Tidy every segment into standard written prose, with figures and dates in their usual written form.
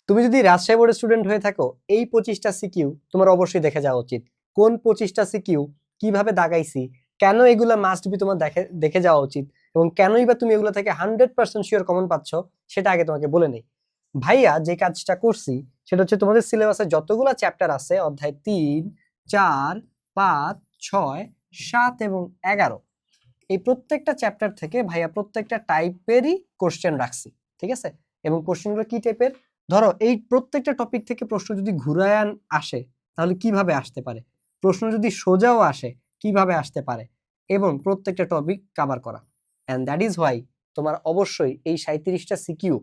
তুমি যদি রাজশাহী বোর্ডের স্টুডেন্ট হয়ে থাকো, এই 25টা সিকিউ তোমার অবশ্যই দেখে যাওয়া উচিত। কোন 25টা সিকিউ, কিভাবে দাগাইছি, কেন এগুলা মাস্ট বি তোমার দেখে দেখে যাওয়া উচিত, এবং কেনই বা তুমি এগুলো থেকে 100% শিওর কমন পাচ্ছ, সেটা আগে তোমাকে বলে নেই। ভাইয়া যে কাজটা করছি সেটা হচ্ছে তোমাদের সিলেবাসে যতগুলা চ্যাপ্টার আছে, অধ্যায় 3, 4, 5, 6, 7 এবং 11, এই প্রত্যেকটা চ্যাপ্টার থেকে ভাইয়া প্রত্যেকটা টাইপেরই কোশ্চেন রাখছি, ঠিক আছে? এবং কোশ্চেনগুলো কি টাইপের, ধরো এই প্রত্যেকটা টপিক থেকে প্রশ্ন যদি ঘুরায় আসে তাহলে কিভাবে আসতে পারে, প্রশ্ন যদি সোজাও আসে কিভাবে আসতে পারে, এবং প্রত্যেকটা টপিক কভার করা। এন্ড দ্যাট ইজ হোয়াই তোমার অবশ্যই এই 37টা সিকিউ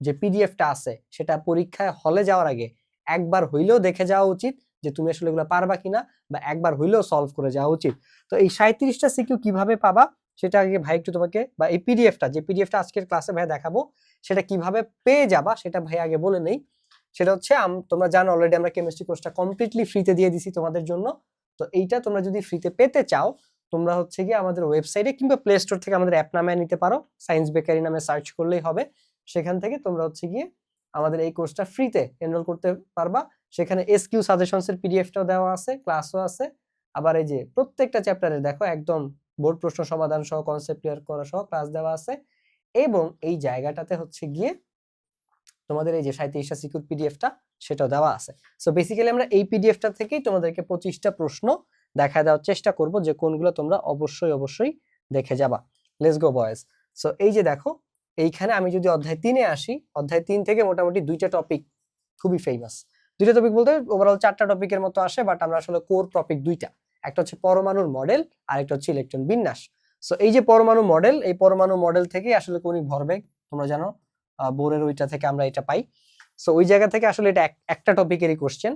যে পিডিএফটা আছে সেটা পরীক্ষায় হলে যাওয়ার আগে একবার হইলেও দেখে যাওয়া উচিত, যে তুমি আসলে এগুলো পারবা কিনা, বা একবার হইলেও সলভ করে যাওয়া উচিত। তো এই 37টা সিকিউ কিভাবে পাবা সেটা আগে ভাই একটু তোমাকে, বা এই পিডিএফটা, যে পিডিএফটা আজকের ক্লাসে ভাই দেখাবো সেটা কিভাবে পেয়ে যাবা সেটা ভাই আগে বলে নেই। সেটা হচ্ছে তোমরা জানো অলরেডি আমরা কেমিস্ট্রি কোর্সটা কমপ্লিটলি ফ্রিতে দিয়ে দিছি তোমাদের জন্য। তো এইটা তোমরা যদি ফ্রিতে পেতে চাও, তোমরা হচ্ছে গিয়ে আমাদের ওয়েবসাইটে কিংবা প্লে স্টোর থেকে আমাদের অ্যাপ নামে নিতে পারো, সায়েন্স বেকারি নামে সার্চ করলেই হবে। সেখান থেকে তোমরা হচ্ছে গিয়ে আমাদের এই কোর্সটা ফ্রিতে এনরোল করতে পারবা। সেখানে এসকিউ সাজেশনস এর পিডিএফটাও দেওয়া আছে, ক্লাসও আছে। আবার এই যে প্রত্যেকটা চ্যাপ্টারে দেখো একদম বোর্ড প্রশ্ন সমাধান সহ, কনসেপ্ট ক্লিয়ার করা সহ ক্লাস দেওয়া আছে। এবং এই জায়গাটাতে হচ্ছে গিয়ে তোমাদের এই যে 37টা সিকিউর পিডিএফটা সেটাও দেওয়া আছে। সো বেসিক্যালি আমরা এই পিডিএফটা থেকেই তোমাদেরকে 25টা প্রশ্ন দেখা দেওয়ার চেষ্টা করব, যে কোনগুলো তোমরা অবশ্যই অবশ্যই দেখে যাবা। Let's go boys. সো এই যে দেখো, এইখানে আমি যদি অধ্যায় 3-এ আসি, অধ্যায় 3 থেকে মোটামুটি দুইটা টপিক খুবই ফেমাস। দুইটা টপিক বলতে ওভারঅল 4টা টপিকের মতো আসে, বাট আমরা আসলে কোর টপিক দুইটা, একটা হচ্ছে পরমাণুর মডেল আর একটা হচ্ছে ইলেকট্রন বিন্যাস। সো এই যে পরমাণু মডেল, এই পরমাণু মডেল থেকে আসলে কৌণিক ভরবেগ তোমরা জানো বোরের ওইটা থেকে আমরা এটা পাই। সো ওই জায়গা থেকে আসলে এটা একটা টপিকেরই কোশ্চেন।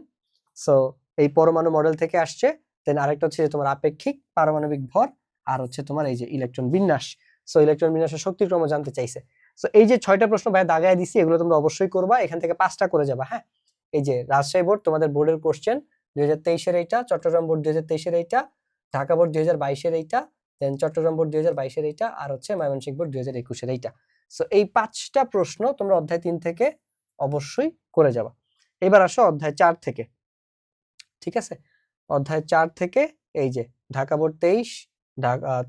সো এই পরমাণু মডেল থেকে আসছে। দেন আরেকটা হচ্ছে তোমার আপেক্ষিক পারমাণবিক ভর, আর হচ্ছে তোমার এই যে ইলেকট্রন বিন্যাস। সো ইলেকট্রন বিন্যাসের শক্তিক্রম জানতে চাইছে। সো এই যে 6টা প্রশ্ন ভাই দাগায় দিছি, এগুলো তোমরা অবশ্যই করবা, এখান থেকে 5টা করে যাবা। হ্যাঁ, এই যে রাজশাহী বোর্ড তোমাদের বোর্ডের কোশ্চেন 2023-এর এইটা, চট্টগ্রাম বোর্ড 2023-এর এইটা, ঢাকা বোর্ড 2022-এর এইটা, দেন চট্টগ্রাম বোর্ড 2022-এর এইটা, আর হচ্ছে ময়মনসিংহ বোর্ড 2021-এর এইটা। সো এই 5টা প্রশ্ন তোমরা অধ্যায় 3 থেকে অবশ্যই করে যাবা। এবার আসো অধ্যায় 4 থেকে, ঠিক আছে? অধ্যায় 4 থেকে এই যে ঢাকা বোর্ড 23,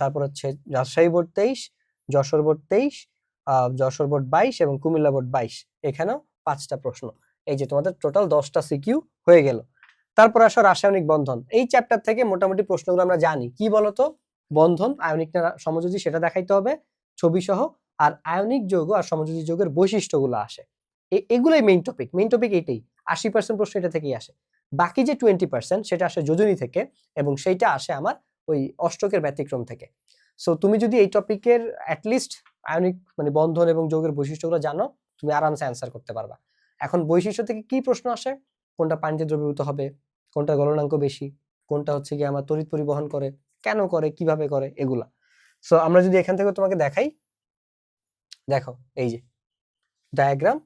তারপর হচ্ছে Rajshahi board 23, Jessore board 23, Jessore board 22 এবং কুমিল্লা বোর্ড 22, এখানেও 5টা প্রশ্ন। এই যে তোমাদের টোটাল 10টা সিকিউ হয়ে গেল। তারপর আসো রাসায়নিক বন্ধন। এই চ্যাপ্টার থেকে মোটামুটি প্রশ্নগুলো আমরা জানি, কি বলতো, বন্ধন আয়নিক না সমযোজী সেটা দেখাইতে হবে ছবি সহ, আর আয়নিক যৌগ আর সমযোজী যৌগের বৈশিষ্ট্যগুলো আসে। এগুলোই মেইন টপিক, মেইন টপিক এইটাই। 80% প্রশ্ন এটা থেকেই আসে। বাকি যে 20% সেটা আসে যোজনী থেকে, এবং সেইটা আসে আমার ওই অষ্টকের ব্যতিক্রম থেকে। সো তুমি যদি এই টপিকের অ্যাটলিস্ট আয়নিক মানে বন্ধন এবং যৌগের বৈশিষ্ট্যগুলো জানো, তুমি আরামসে অ্যান্সার করতে পারবা। এখন বৈশিষ্ট্য থেকে কি প্রশ্ন আসে, কোনটা পানিতে দ্রবীভূত হবে, কোনটা গলনাঙ্ক বেশি, কোনটা হচ্ছে গিয়ে আমার তড়িৎ পরিবহন করে, কেন করে, কিভাবে করে, এগুলা। সো আমরা যদি এখান থেকে তোমাকে দেখাই, দেখো এই যে ডায়াগ্রাম,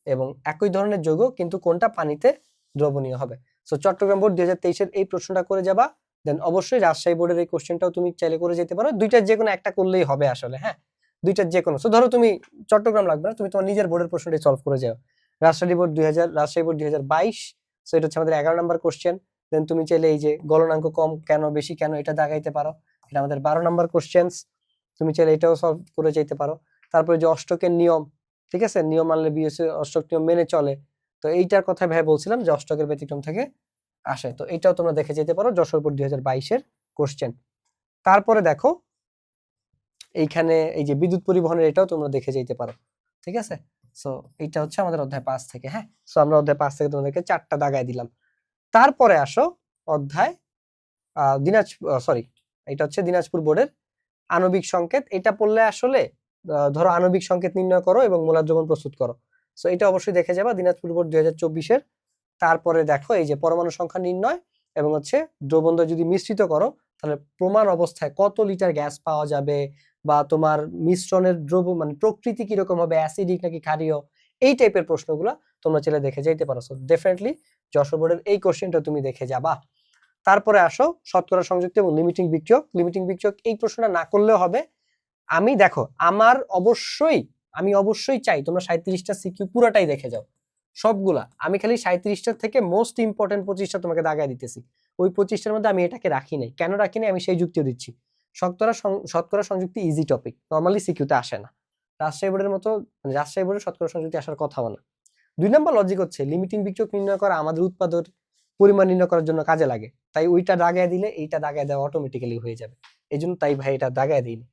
এবং একই ধরনের যৌগ কিন্তু কোনটা পানিতে দ্রবণীয় হবে। সো চট্টগ্রাম বোর্ড 2023-এর এই প্রশ্নটা করে যাবা। দেন অবশ্যই রাজশাহী বোর্ডের এই কোশ্চেনটাও তুমি চাইলে করে যেতে পারো, দুইটার যে কোনো একটা করলেই হবে আসলে। হ্যাঁ, দুইটার যে কোনো। সো ধরো তুমি চট্টগ্রাম লাগবে না, তুমি তোমার নিজের বোর্ডের প্রশ্নটি সলভ করে যাও। রাজশাহী বোর্ড 2022, সো এটা হচ্ছে আমাদের 11 নম্বর কোশ্চেন। দেন তুমি চাইলে এই যে গলনাঙ্ক কম কেন বেশি কেন এটা দাগাইতে পারো, এটা আমাদের 12 নম্বর কোশ্চেন। তুমি চাইলে এটাও সলভ করে যেতে পারো। তারপরে যে অষ্টকের নিয়ম, ঠিক আছে, নিয়ম মানলে বিএসসি অষ্টক নিয়ম মেনে চলে, তো এইটার কথা ভাই বলছিলাম যে অষ্টকের ব্যতিক্রম থেকে আসে। তো এইটাও তোমরা দেখে যেতে পারো, যশোর বোর্ড 2022-এর কোশ্চেন। তারপরে দেখো এইখানে এই যে বিদ্যুৎ পরিবহনের, এটাও তোমরা দেখে যেতে পারো, ঠিক আছে? সো এইটা হচ্ছে আমাদের অধ্যায় 5 থেকে। হ্যাঁ, সো আমরা অধ্যায় 5 থেকে তোমাদেরকে 4টা দাগায় দিলাম। তারপরে আসো অধ্যায় সরি, এটা হচ্ছে দিনাজপুর বোর্ডের আণবিক সংকেত। এটা পড়লে আসলে ধরো আণবিক সংকেত নির্ণয় করো এবং মোলার দ্রবণ প্রস্তুত করো। সো এটা অবশ্যই দেখে যাবা, দিনাজপুর বোর্ড 2024-এর। তারপরে দেখো এই যে পরমাণু সংখ্যা নির্ণয়, এবং হচ্ছে দ্রবণদ্বয় যদি মিশ্রিত করো তাহলে প্রমাণ অবস্থায় কত লিটার গ্যাস পাওয়া যাবে, বা তোমার মিশ্রণের দ্রব্য মানে প্রকৃতি কিরকম হবে, অ্যাসিডিক নাকি ক্ষারীয়, এই টাইপের প্রশ্নগুলো তোমরা চাইলে দেখে যেতে পারো। সো ডেফিনেটলি যশোর বোর্ডের এই কোশ্চেনটা তুমি দেখে যাবা। তারপরে আসো শতকরা সংযুক্ত এবং লিমিটিং বিক্রিয়ক। লিমিটিং বিক্রিয়ক এই প্রশ্নটা না করলেও হবে। আমি দেখো আমি অবশ্যই চাই তোমরা 37টা সিকিউ পুরাটাই দেখে যাও। সবগুলা আমি খালি 37টা থেকে মোস্ট ইম্পর্টেন্ট 25টা তোমাকে দাগায় দিতেছি। ওই 25টার মধ্যে আমি এটাকে রাখি নাই। কেন রাখি নাই আমি সেই যুক্তিও দিচ্ছি। শতকরা সংযুক্তি ইজি টপিক, নরমালি সিকিউতে আসে না। রাজশাহী বোর্ডের মতো মানে রাজশাহী বোর্ডের শতকরা সংযুক্তি আসার কথাও না। 2 নম্বর লজিক হচ্ছে লিমিটিং বিক্রিয়ক নির্ণয় করা আমাদের উৎপাদন পরিমাণ নির্ণয় করার জন্য কাজে লাগে, তাই ওইটা দাগায় দিলে এইটা দাগায় দেওয়া অটোমেটিক্যালি হয়ে যাবে, এই জন্য তাই ভাই এটা দাগায় দিইনি।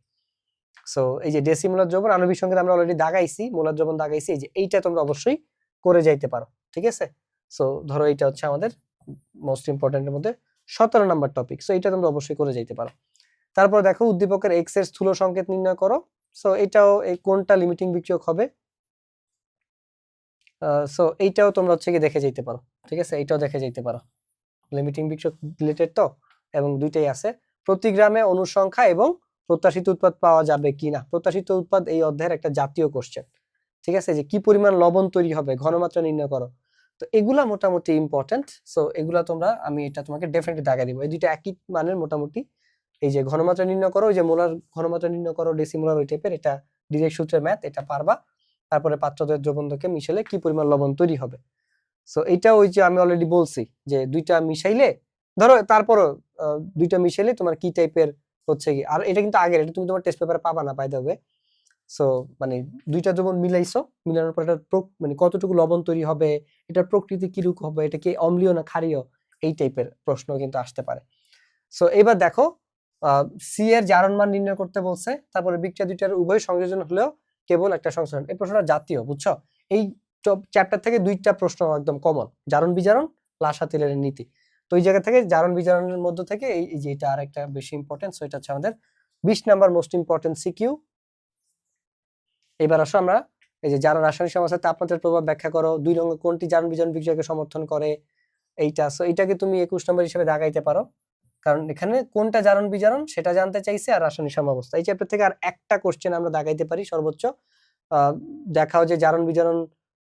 সো এই যে ডেসিমূলক দ্রবণ আণবিক সংকেত আমরা অলরেডি দাগাইছি, মূলক দ্রবণ দাগাইছি, এই যে এইটা তোমরা অবশ্যই করে যাইতে পারো, ঠিক আছে। সো ধরো এইটা হচ্ছে আমাদের মোস্ট ইম্পর্টেন্টের মধ্যে 17 নাম্বার টপিক। সো এইটা তোমরা অবশ্যই করে যাইতে পারো। তারপর দেখো উদ্দীপকের এক্স এর স্থূল সংকেত নির্ণয় করো। সো এটাও এই কোনটা লিমিটিং বিক্রিয়ক হবে, সো এইটাও তোমরা হচ্ছে কি দেখে যাইতে পারো, ঠিক আছে, এইটাও দেখে যাইতে পারো। লিমিটিং বিক্রিয়ক রিলেটেড তো, এবং দুইটাই আছে। প্রতি গ্রামে অণুর সংখ্যা এবং প্রত্যাশিত উৎপাদ পাওয়া যাবে কিনা। প্রত্যাশিত উৎপাদ এই অধ্যায়ের একটা জাতীয় কোশ্চেন, ঠিক আছে। যে কি পরিমাণ লবণ তৈরি হবে, ঘনমাত্রা নির্ণয় করো। তো এগুলা মোটামুটি ইম্পর্টেন্ট। সো এগুলা তোমরা, আমি এটা তোমাকে ডেফিনেটলি দাগা দিব। এই দুইটা একই মানের মোটামুটি। এই যে ঘনমাত্রা নির্ণয় করো, ওই যে মোলার ঘনমাত্রা নির্ণয় করো, ডেসিমোলার ওই টাইপের, এটা ডিরেক্ট সূত্রের ম্যাথ, এটা পারবা। তারপরে পাত্রদ্বয় দ্রবণকে মিশালে কি পরিমাণ লবণ তৈরি হবে। সো এইটা ওই যে আমি অলরেডি বলছি যে দুইটা মিশাইলে, ধরো তারপরও দুইটা মিশাইলে তোমার কি টাইপের হচ্ছে কি। আর এটা কিন্তু আগের, এটা তুমি তোমার টেস্ট পেপারে পাবা না বাই দ্য ওয়ে। সো মানে দুইটা যখন মিলাইছো, মিলানোর পর এটা মানে কতটুকু লবণ তৈরি হবে, এটার প্রকৃতি কিরকম হবে, এটা কি অম্লীয় না ক্ষারীয়, এই টাইপের প্রশ্ন কিন্তু আসতে পারে। সো এবার দেখো সি এর জারণ মান নির্ণয় করতে বলছে, তারপরে বিক্রিয়া দুইটার উভয় সংযোজন হলেও কেবল একটা সংশ্লেষণ। এই প্রশ্নটা জাতীয়, বুঝছো। এই চ্যাপ্টার থেকে দুইটা প্রশ্ন একদম কমন, জারণ বিজারণ, লাসা তেলের নীতি। তো এই জায়গা থেকে জারণ বিজারণের মধ্যে থেকে এই যে এটা আর একটা বেশি ইম্পর্টেন্ট। সো এটা হচ্ছে আমাদের 20 নাম্বার মোস্ট ইম্পর্টেন্ট সিকিউ। এবার আসো আমরা এই যে জারণ রাসায়নিক সমাজের তাপমাত্রার প্রভাব ব্যাখ্যা করো। 2 নং কোনটি জারণ বিজারণ বিক্রিয়াকে সমর্থন করে, এইটা। সো এটাকে তুমি 21 নম্বর হিসেবে দাগাইতে পারো, কারণ এখানে কোনটা জারণ বিজারণ সেটা জানতে চাইছে, আর রাসায়নিক সাম্যাবস্থা। এই চ্যাপ্টার থেকে আর একটা কোশ্চেন আমরা দাগাইতে পারি সর্বোচ্চ। দেখাও যে জারণ বিজারণ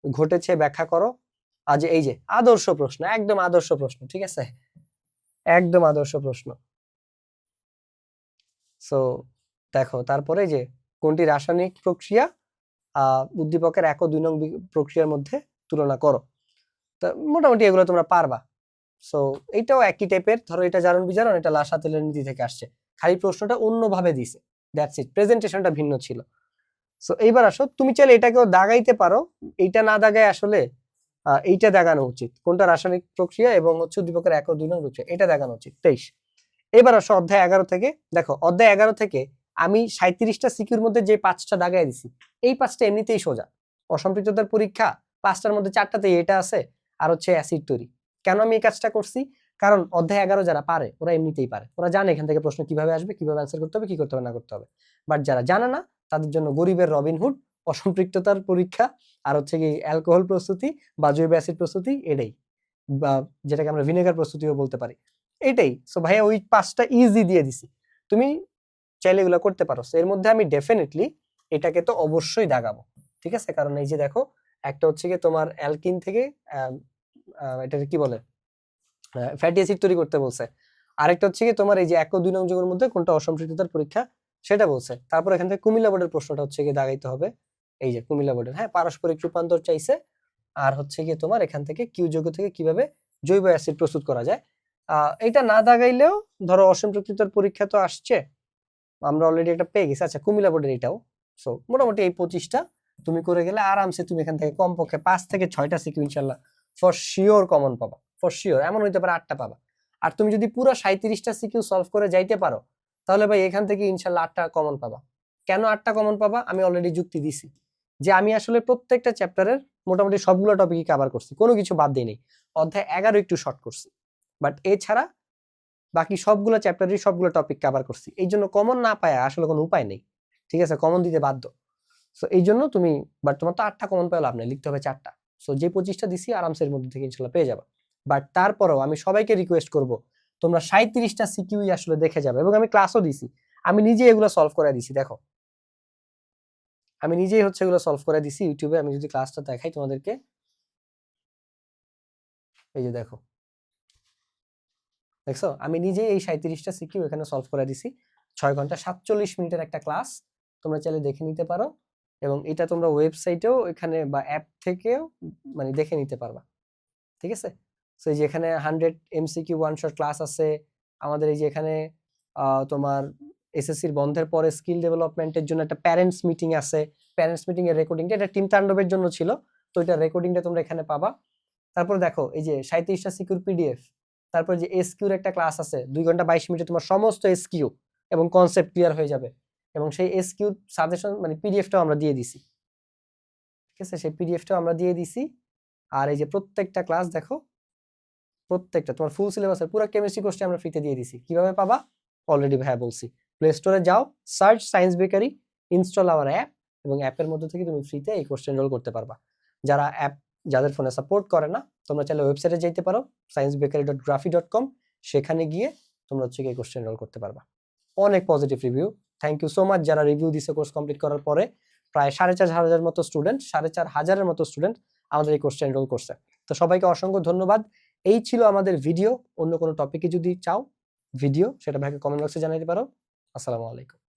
ঘটেছে, ব্যাখ্যা করো। আজ এই যে আদর্শ প্রশ্ন, একদম আদর্শ প্রশ্ন, ঠিক আছে, একদম আদর্শ প্রশ্ন। সো দেখো তারপরে যে কোনটি রাসায়নিক প্রক্রিয়া উদ্দীপকের 1 ও 2 নং প্রক্রিয়ার মধ্যে তুলনা করো। তো মোটামুটি এগুলো তোমরা পারবা। সো এইটাও একই টাইপের, ধরো এটা জারণ বিজারণ, এটা লাসা তেলের নীতি থেকে আসছে, খালি প্রশ্নটা অন্যভাবে দিছে, দ্যাটস ইট, প্রেজেন্টেশনটা ভিন্ন ছিল। সো এইবার আসো, তুমি চাইলে এটাকেও দাগাইতে পারো, এইটা না দাগায় আসলে এইটা দেখানো উচিত, কোনটা রাসায়নিক প্রক্রিয়া এবং হচ্ছে উদ্দীপকের 1 ও 2 নং প্রক্রিয়া, এটা দেখানো উচিত। 23 এবার আসো অধ্যায় 11 থেকে। দেখো অধ্যায় 11 থেকে আমি 37টা সিকিউর মধ্যে যে 5টা দাগায় দিছি, এই 5টা এমনিতেই সোজা। অসম্পৃক্ততার পরীক্ষা 5টার মধ্যে 4টাতেই এটা আছে, আর হচ্ছে অ্যাসিড তৈরি। কেন আমি এই কাজটা করছি, কারণ অধ্যায় 11 যারা পারে ওরা এমনিতেই পারে, ওরা জানে এখান থেকে প্রশ্ন কিভাবে আসবে, কিভাবে অ্যান্সার করতে হবে, কি করতে হবে না করতে হবে। বাট যারা জানে না তাদের জন্য গরিবের রবিনহুড, অসম্পৃক্ততার পরীক্ষা, আর হচ্ছে কি অ্যালকোহল প্রস্তুতি বা জৈব অ্যাসিড প্রস্তুতি, এটাই, বা যেটাকে আমরা ভিনেগার প্রস্তুতিও বলতে পারি, এটাই। সো ভাইয়া ওই 5টা ইজি দিয়ে দিছি, তুমি চাইলে এগুলো করতে পারো। এর মধ্যে আমি ডেফিনেটলি এটাকে তো অবশ্যই দাগাবো, ঠিক আছে। কারণ এই যে দেখো, একটা হচ্ছে কি তোমার অ্যালকিন থেকে এটাকে কি বলে, ফ্যাটি অ্যাসিড তৈরি করতে বলছে। আরেকটা হচ্ছে কি তোমার এই যে 1 ও 2 নং যৌগের মধ্যে কোনটা অসম্পৃক্ততার পরীক্ষা সেটা বলছে। তারপর এখান থেকে কুমিল্লা বোর্ডের প্রশ্নটা হচ্ছে কি দাগাইতে হবে, এই যে কুমিল্লা বোর্ডের, হ্যাঁ, পারস্পরিক রূপান্তর চাইছে। আর হচ্ছে কি তোমার এখান থেকে কিউ যৌগ থেকে কিভাবে জৈব অ্যাসিড প্রস্তুত করা যায়। এটা না দাগাইলেও ধরো অসম্পৃক্ততার পরীক্ষা তো আসছে, আমরা অলরেডি একটা পেয়ে গেছি। আচ্ছা কুমিল্লা বোর্ডের এটাও। সো মোটামুটি এই 25টা তুমি করে গেলে আরামসে তুমি এখান থেকে কমপক্ষে 5 থেকে 6টা সিকিউ ইনশাল্লাহ ফর শিওর কমন পাবা, ফর শিওর। এমন হইতে পারে 8টা পাবা। আর তুমি যদি পুরো 37টা সিকিউ সলভ করে যাইতে পারো, তাহলে ভাই এখান থেকে ইনশাল্লাহ 8টা কমন পাবা। কেন 8টা কমন পাবা, আমি অলরেডি যুক্তি দিছি যে আমি আসলে প্রত্যেকটা চ্যাপ্টারের মোটামুটি সবগুলো টপিকই কভার করছি, কোনো কিছু বাদ দিই নেই। অধ্যায় 11 একটু শর্ট করছি, বাট এছাড়া বাকি সবগুলো চ্যাপ্টারই সবগুলো টপিক কভার করছি। এই জন্য কমন না পায় আসলে কোনো উপায় নেই, ঠিক আছে, কমন দিতে বাধ্য। সো এই জন্য তুমি, বাট তোমার তো 8টা কমন পেয়ে লাভ নেই, লিখতে হবে 4টা। সো যে 25টা দিছি আরামসে এর মধ্যে থেকে ইনশাল্লাহ পেয়ে যাবে। বাট তারপরেও আমি সবাইকে রিকোয়েস্ট করব, তোমরা 37টা সিকিউই আসলে দেখে যাবে, এবং আমি ক্লাসও দিছি, আমি নিজে এগুলো সলভ করে দিছি। দেখো আমি নিজেই হচ্ছে এগুলো সলভ করে দিছি ইউটিউবে। আমি যদি ক্লাসটা দেখাই তোমাদেরকে, এই যে দেখো, দেখছো আমি নিজেই এই 37টা সিকিউ এখানে সলভ করে দিছি। 6 ঘন্টা 47 মিনিটের একটা ক্লাস, তোমরা চাইলে দেখে নিতে পারো। এবং এটা তোমরা ওয়েবসাইটেও এখানে বা অ্যাপ থেকেও মানে দেখে নিতে পারবা। ঠিক আছে? সো এই যে এখানে 100 এমসিকিউ ওয়ান শট ক্লাস আছে। আমাদের এই যে এখানে তোমার এসএসসির বন্ধের পরে স্কিল ডেভেলপমেন্টের জন্য একটা প্যারেন্টস মিটিং আছে। প্যারেন্টস মিটিং এর রেকর্ডিংটা এটা টিম তাণ্ডবের জন্য ছিল, তো এটা রেকর্ডিংটা তোমরা এখানে পাবা। তারপর দেখো এই যে 37টা সিকিউর পিডিএফ, তারপর যে এসকিউর একটা ক্লাস আছে 2 ঘন্টা 22 মিনিটে তোমার সমস্ত এসকিউ এবং কনসেপ্ট ক্লিয়ার হয়ে যাবে। এবং সেই এসকিউ সাজেশন মানে পিডিএফটাও আমরা দিয়ে দিছি। ঠিক আছে, সেই পিডিএফটাও আমরা দিয়ে দিছি। আর এই যে প্রত্যেকটা ক্লাস দেখো, প্রত্যেকটা তোমার ফুল সিলেবাসের পুরো কেমিস্ট্রি কোর্সটা আমরা ফ্রিতে দিয়ে দিছি। কিভাবে পাবা? অলরেডি ভাইয়া বলছি। প্লে স্টোরে যাও, search science bakery, install hour app, এবং অ্যাপের মধ্যে থেকে তুমি ফ্রিতে এই কোর্সটা এনরোল করতে পারবা। যারা অ্যাপ যাদের ফোনে সাপোর্ট করে না, তোমরা চাইলে ওয়েবসাইটে যেতে পারো sciencebakery.graphy.com, সেখানে গিয়ে তোমরা হচ্ছে এই কোর্সটা এনরোল করতে পারবা। অনেক positive review, thank you so much যারা রিভিউ দিছে কোর্স কমপ্লিট করার পরে। প্রায় 4,500 মতো স্টুডেন্ট, 4,500 মতো স্টুডেন্ট আমাদের এই কোর্সটা এনরোল করছে। তো সবাইকে অসংখ্য ধন্যবাদ। এই ছিল আমাদের ভিডিও। অন্য কোনো টপিকে যদি চাও ভিডিও, সেটা ভাইকে কমেন্ট বক্সে জানাতে পারো। আসসালামু আলাইকুম।